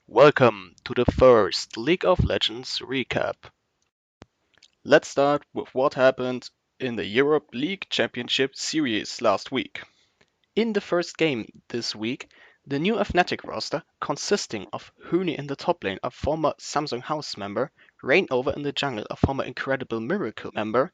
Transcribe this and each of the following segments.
Welcome to the first League of Legends recap. Let's start with what happened in the Europe League Championship Series last week. In the first game this week, the new Fnatic roster, consisting of Huni in the top lane, a former Samsung House member, Rainover in the jungle, a former Incredible Miracle member,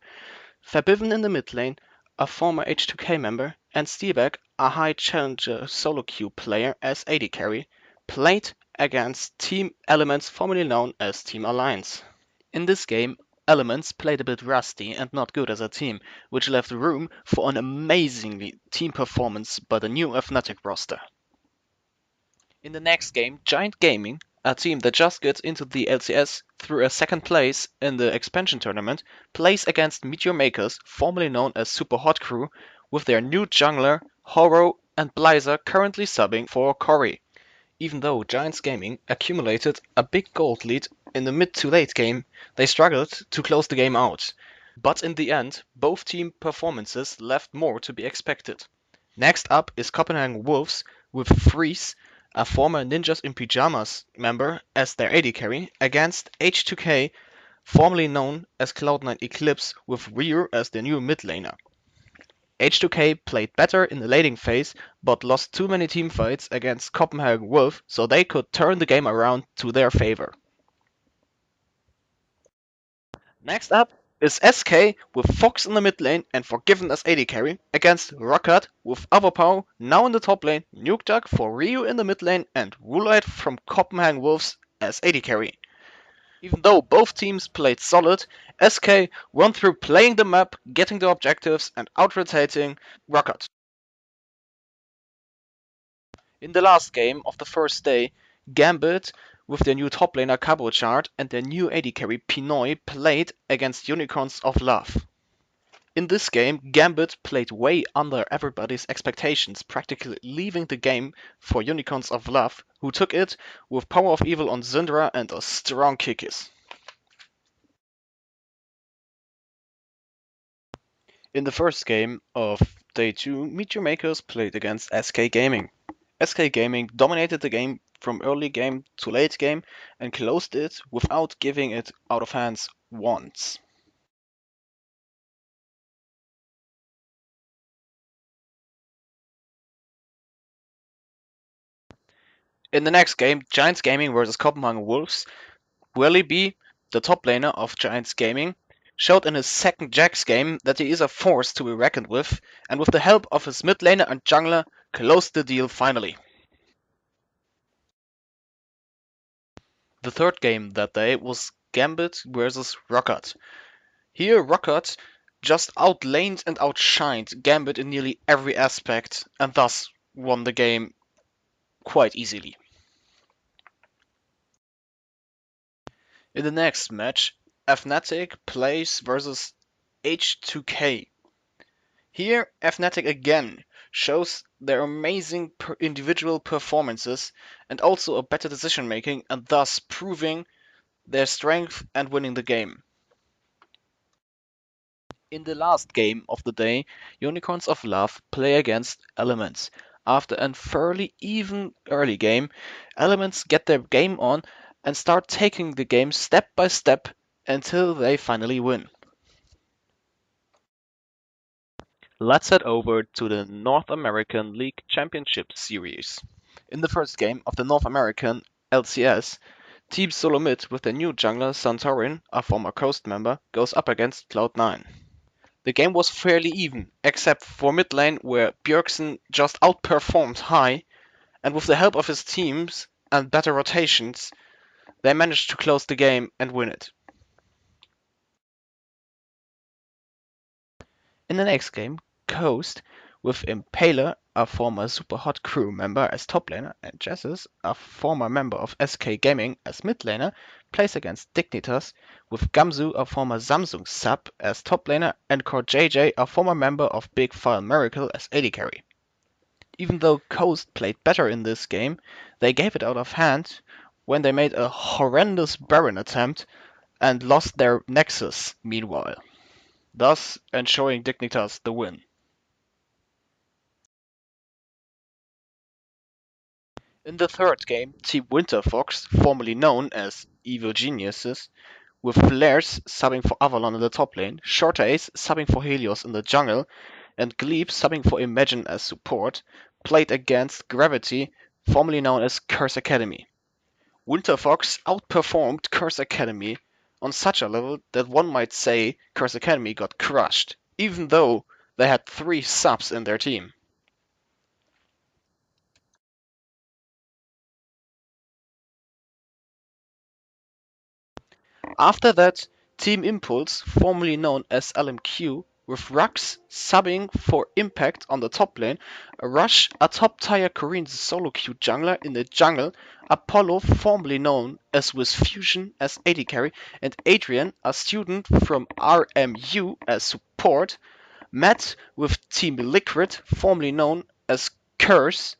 Fabiven in the mid lane, a former H2K member, and Steelback, a high challenger solo queue player as AD carry, played against Team Elements, formerly known as Team Alliance. In this game, Elements played a bit rusty and not good as a team, which left room for an amazingly team performance by the new Fnatic roster. In the next game, Giant Gaming, a team that just gets into the LCS through a second place in the expansion tournament, plays against Meteor Makers, formerly known as Super Hot Crew, with their new jungler, Horo, and Blizer currently subbing for Corey. Even though Giants Gaming accumulated a big gold lead in the mid to late game, they struggled to close the game out. But in the end, both team performances left more to be expected. Next up is Copenhagen Wolves with Freeze, a former Ninjas in Pyjamas member, as their AD carry, against H2K, formerly known as Cloud9 Eclipse, with Ryu as their new mid laner. H2K played better in the laning phase, but lost too many teamfights against Copenhagen Wolf, so they could turn the game around to their favor. Next up is SK with Fox in the mid lane and Forgiven as AD carry against Rocket with Overpower now in the top lane, Nukeduck for Ryu in the mid lane, and Rulite from Copenhagen Wolves as AD carry. Even though both teams played solid, SK won through playing the map, getting the objectives, and out-rotating Rocket. In the last game of the first day, Gambit, with their new top laner Cabochard and their new AD carry Pinoy, played against Unicorns of Love. In this game, Gambit played way under everybody's expectations, practically leaving the game for Unicorns of Love, who took it with Power of Evil on Syndra and a strong Kikis. In the first game of Day 2, Meteor Makers played against SK Gaming. SK Gaming dominated the game from early game to late game and closed it without giving it out of hands once. In the next game, Giants Gaming vs Copenhagen Wolves, Willie B, the top laner of Giants Gaming, showed in his second Jax game that he is a force to be reckoned with, and with the help of his mid laner and jungler, closed the deal finally. The third game that day was Gambit vs Rocket. Here, Rocket just outlaned and outshined Gambit in nearly every aspect, and thus won the game quite easily. In the next match, Fnatic plays versus H2K. Here, Fnatic again shows their amazing individual performances and also a better decision making, and thus proving their strength and winning the game. In the last game of the day, Unicorns of Love play against Elements. After a fairly even early game, Elements get their game on and start taking the game step by step until they finally win. Let's head over to the North American League Championship Series. In the first game of the North American LCS, Team Solo Mid with their new jungler Santorin, a former Coast member, goes up against Cloud9. The game was fairly even, except for mid lane where Bjergsen just outperformed high, and with the help of his teams and better rotations, they managed to close the game and win it. In the next game, Coast, with Impaler, a former Super Hot Crew member as top laner, and Jessus, a former member of SK Gaming as mid laner, plays against Dignitas, with Gamzu, a former Samsung sub as top laner, and Core JJ, a former member of Big File Miracle as AD carry. Even though Coast played better in this game, they gave it out of hand when they made a horrendous Baron attempt and lost their Nexus meanwhile, thus ensuring Dignitas the win. In the third game, Team Winterfox, formerly known as Evil Geniuses, with Flares subbing for Avalon in the top lane, Short Ace subbing for Helios in the jungle, and Glebe subbing for Imagine as support, played against Gravity, formerly known as Curse Academy. Winterfox outperformed Curse Academy on such a level that one might say Curse Academy got crushed, even though they had 3 subs in their team. After that, Team Impulse, formerly known as LMQ, with Rux subbing for Impact on the top lane, Rush, a top tier Korean solo queue jungler in the jungle, Apollo, formerly known as with Fusion as AD carry, and Adrian, a student from RMU as support, Matt with Team Liquid, formerly known as Curse,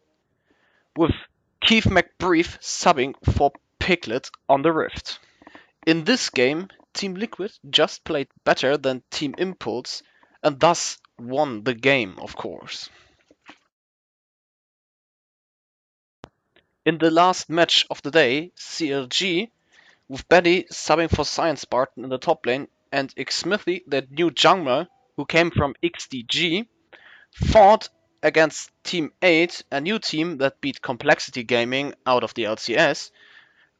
with Keith McBrief subbing for Piglet on the Rift. In this game, Team Liquid just played better than Team Impulse and thus won the game, of course. In the last match of the day, CLG, with Betty subbing for Science Spartan in the top lane and Xmithy, that new jungler who came from XDG, fought against Team 8, a new team that beat Complexity Gaming out of the LCS,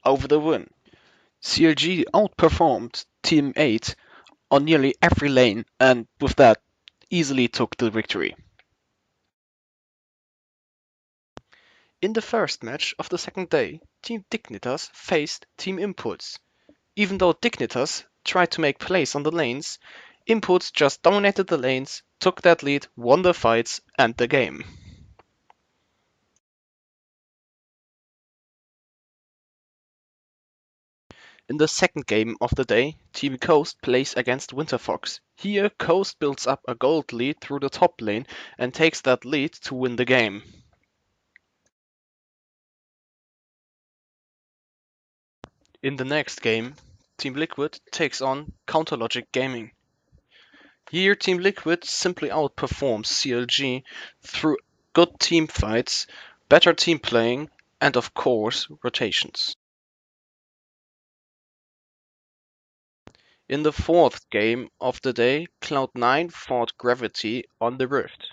over the win. CLG outperformed Team 8 on nearly every lane and with that easily took the victory. In the first match of the second day, Team Dignitas faced Team Impulse. Even though Dignitas tried to make plays on the lanes, Impulse just dominated the lanes, took that lead, won the fights and the game. In the second game of the day, Team Coast plays against Winterfox. Here, Coast builds up a gold lead through the top lane and takes that lead to win the game. In the next game, Team Liquid takes on Counterlogic Gaming. Here, Team Liquid simply outperforms CLG through good team fights, better team playing, and of course, rotations. In the fourth game of the day, Cloud9 fought Gravity on the Rift.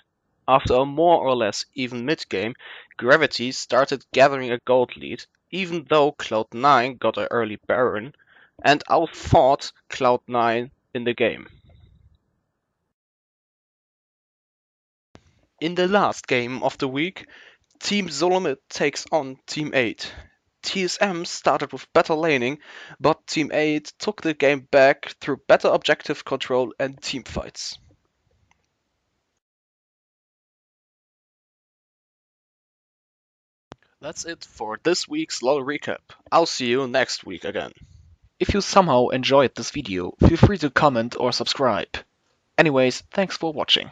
After a more or less even mid-game, Gravity started gathering a gold lead, even though Cloud9 got an early Baron, and outfought Cloud9 in the game. In the last game of the week, Team Zolamit takes on Team 8. TSM started with better laning, but Team 8 took the game back through better objective control and team fights. That's it for this week's LoL-Recap. I'll see you next week again. If you somehow enjoyed this video, feel free to comment or subscribe. Anyways, thanks for watching.